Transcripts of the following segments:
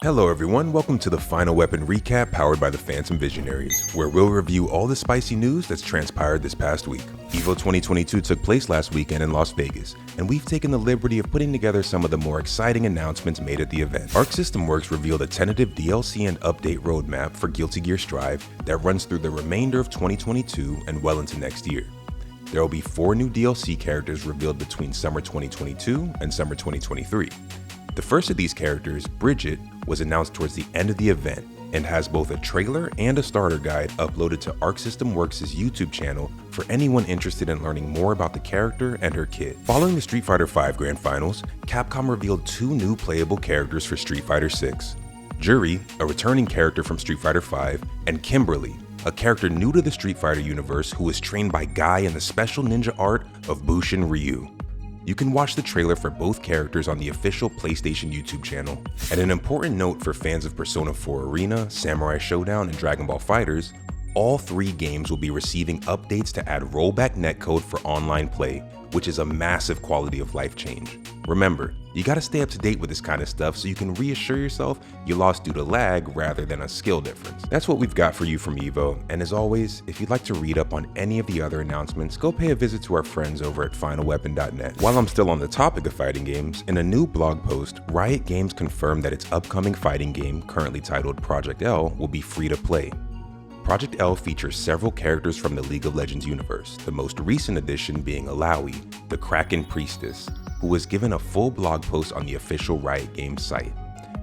Hello everyone, welcome to the Final Weapon Recap powered by the Phantom Visionaries, where we'll review all the spicy news that's transpired this past week. EVO 2022 took place last weekend in Las Vegas, and we've taken the liberty of putting together some of the more exciting announcements made at the event. Arc System Works revealed a tentative DLC and update roadmap for GGStrive that runs through the remainder of 2022 and well into next year. There will be 4 new DLC characters revealed between summer 2022 and summer 2023. The first of these characters, Bridget, was announced towards the end of the event and has both a trailer and a starter guide uploaded to Arc System Works' YouTube channel for anyone interested in learning more about the character and her kit. Following the Street Fighter V Grand Finals, Capcom revealed 2 new playable characters for Street Fighter VI. Jury, a returning character from Street Fighter V, and Kimberly, a character new to the Street Fighter universe who was trained by Guy in the special ninja art of Bushin Ryu. You can watch the trailer for both characters on the official PlayStation YouTube channel. And an important note for fans of Persona 4 Arena, Samurai Showdown, and Dragon Ball FighterZ, all 3 games will be receiving updates to add rollback netcode for online play, which is a massive quality of life change. Remember, you gotta stay up to date with this kind of stuff so you can reassure yourself you lost due to lag rather than a skill difference. That's what we've got for you from EVO, and as always, if you'd like to read up on any of the other announcements, go pay a visit to our friends over at finalweapon.net. While I'm still on the topic of fighting games, in a new blog post, Riot Games confirmed that its upcoming fighting game, currently titled Project L, will be free to play. Project L features several characters from the League of Legends universe, the most recent addition being Alawi, the Kraken Priestess, who was given a full blog post on the official Riot Games site.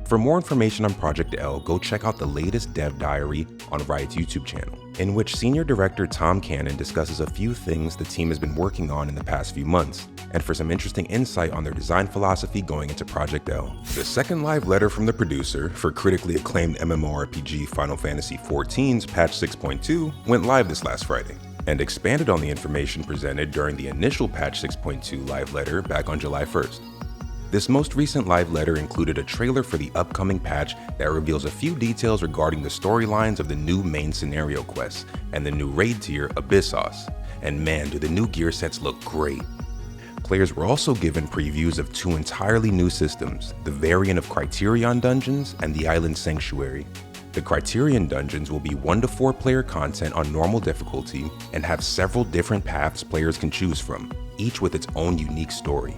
For more information on Project L, go check out the latest dev diary on Riot's YouTube channel, in which Senior Director Tom Cannon discusses a few things the team has been working on in the past few months, and for some interesting insight on their design philosophy going into Project L. The second live letter from the producer for critically acclaimed MMORPG Final Fantasy XIV's patch 6.2 went live this last Friday, and expanded on the information presented during the initial patch 6.2 live letter back on July 1st. This most recent live letter included a trailer for the upcoming patch that reveals a few details regarding the storylines of the new main scenario quests and the new raid tier Abyssos, and man, do the new gear sets look great. Players were also given previews of 2 entirely new systems, the variant of Criterion Dungeons and the Island Sanctuary. The Criterion Dungeons will be 1 to 4 player content on normal difficulty and have several different paths players can choose from, each with its own unique story.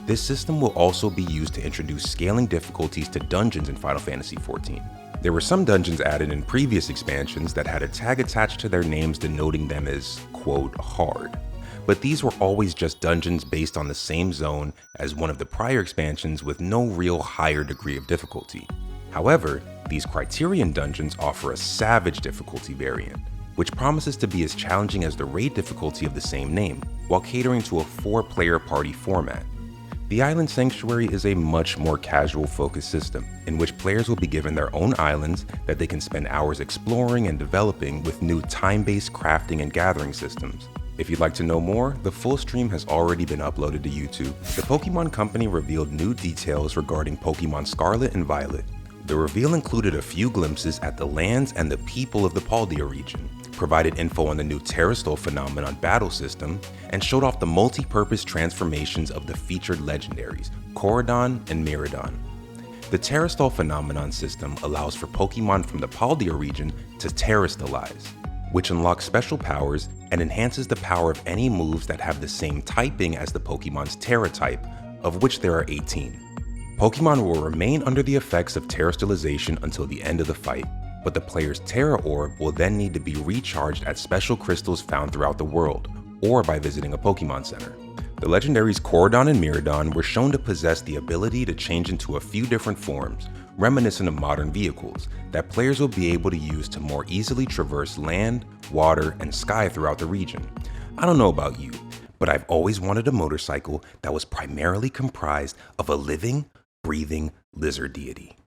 This system will also be used to introduce scaling difficulties to dungeons in Final Fantasy XIV. There were some dungeons added in previous expansions that had a tag attached to their names denoting them as, quote, hard. But these were always just dungeons based on the same zone as one of the prior expansions with no real higher degree of difficulty. However, these Criterion dungeons offer a savage difficulty variant, which promises to be as challenging as the raid difficulty of the same name, while catering to a 4-player party format. The Island Sanctuary is a much more casual focused system, in which players will be given their own islands that they can spend hours exploring and developing with new time-based crafting and gathering systems. If you'd like to know more, the full stream has already been uploaded to YouTube. The Pokemon Company revealed new details regarding Pokemon Scarlet and Violet. The reveal included a few glimpses at the lands and the people of the Paldea region, provided info on the new Terrastol Phenomenon battle system, and showed off the multi-purpose transformations of the featured legendaries, Corridon and Miraidon. The Terrastol Phenomenon system allows for Pokemon from the Paldea region to Terrastalize, which unlocks special powers and enhances the power of any moves that have the same typing as the Pokemon's Terra type, of which there are 18. Pokemon will remain under the effects of Terrastalization until the end of the fight, but the player's Terra Orb will then need to be recharged at special crystals found throughout the world, or by visiting a Pokemon Center. The legendaries Corridon and Miraidon were shown to possess the ability to change into a few different forms, reminiscent of modern vehicles, that players will be able to use to more easily traverse land, water, and sky throughout the region. I don't know about you, but I've always wanted a motorcycle that was primarily comprised of a living, breathing lizard deity.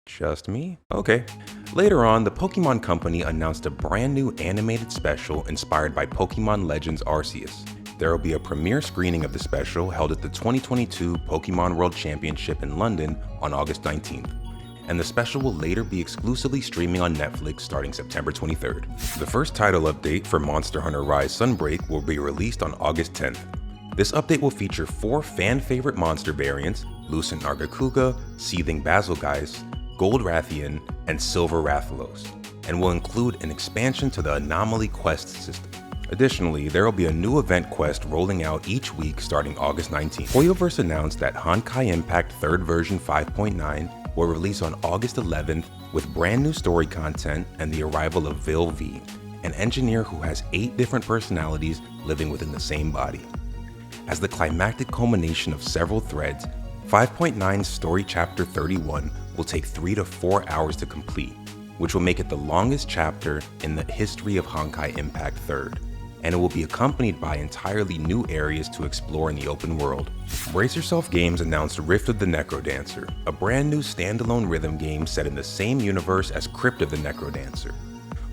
Just me? Okay. Later on, the Pokemon Company announced a brand new animated special inspired by Pokemon Legends Arceus. There will be a premiere screening of the special held at the 2022 Pokemon World Championship in London on August 19th, and the special will later be exclusively streaming on Netflix starting September 23rd. The first title update for Monster Hunter Rise Sunbreak will be released on August 10th. This update will feature 4 fan-favorite monster variants, Lucent Nargacuga, Seething Basilgeist, Gold Rathian, and Silver Rathalos, and will include an expansion to the Anomaly Quest system. Additionally, there will be a new event quest rolling out each week starting August 19th. Hoyoverse announced that Honkai Impact 3rd version 5.9 will release on August 11th with brand new story content and the arrival of Vil V, an engineer who has 8 different personalities living within the same body. As the climactic culmination of several threads, 5.9's Story Chapter 31 will take 3 to 4 hours to complete, which will make it the longest chapter in the history of Honkai Impact 3rd, and it will be accompanied by entirely new areas to explore in the open world. Brace Yourself Games announced Rift of the Necrodancer, a brand new standalone rhythm game set in the same universe as Crypt of the Necrodancer.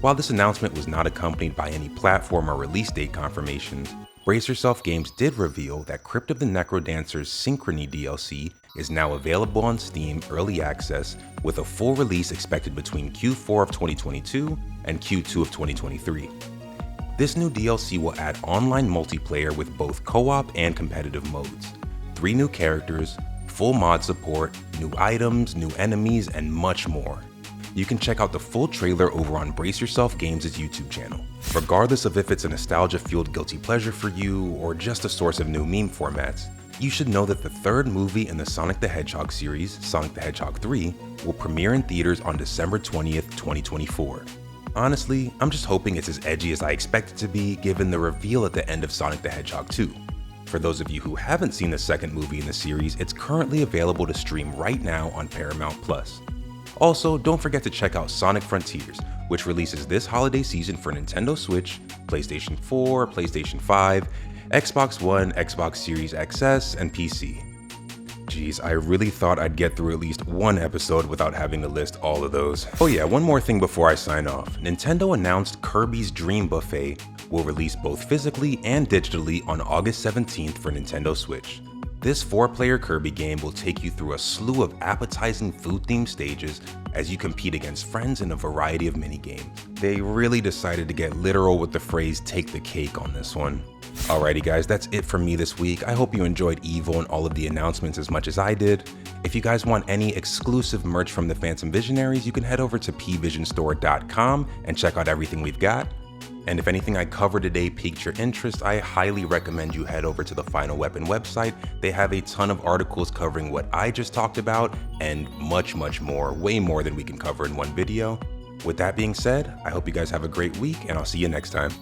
While this announcement was not accompanied by any platform or release date confirmations, Brace Yourself Games did reveal that Crypt of the Necrodancer's Synchrony DLC is now available on Steam Early Access, with a full release expected between Q4 of 2022 and Q2 of 2023. This new DLC will add online multiplayer with both co-op and competitive modes, 3 new characters, full mod support, new items, new enemies, and much more. You can check out the full trailer over on Brace Yourself Games' YouTube channel. Regardless of if it's a nostalgia-fueled guilty pleasure for you or just a source of new meme formats, you should know that the 3rd movie in the Sonic the Hedgehog series, Sonic the Hedgehog 3, will premiere in theaters on December 20th, 2024. Honestly, I'm just hoping it's as edgy as I expect it to be given the reveal at the end of Sonic the Hedgehog 2. For those of you who haven't seen the 2nd movie in the series, it's currently available to stream right now on Paramount+. Also, don't forget to check out Sonic Frontiers, which releases this holiday season for Nintendo Switch, PlayStation 4, PlayStation 5, Xbox One, Xbox Series XS, and PC. Jeez, I really thought I'd get through at least one episode without having to list all of those. Oh yeah, one more thing before I sign off. Nintendo announced Kirby's Dream Buffet will release both physically and digitally on August 17th for Nintendo Switch. This 4-player Kirby game will take you through a slew of appetizing food-themed stages as you compete against friends in a variety of minigames. They really decided to get literal with the phrase "take the cake" on this one. Alrighty guys, that's it for me this week. I hope you enjoyed EVO and all of the announcements as much as I did. If you guys want any exclusive merch from the Phantom Visionaries, you can head over to pvisionstore.com and check out everything we've got. And if anything I covered today piqued your interest, I highly recommend you head over to the Final Weapon website. They have a ton of articles covering what I just talked about and much more, way more than we can cover in one video. With that being said, I hope you guys have a great week and I'll see you next time.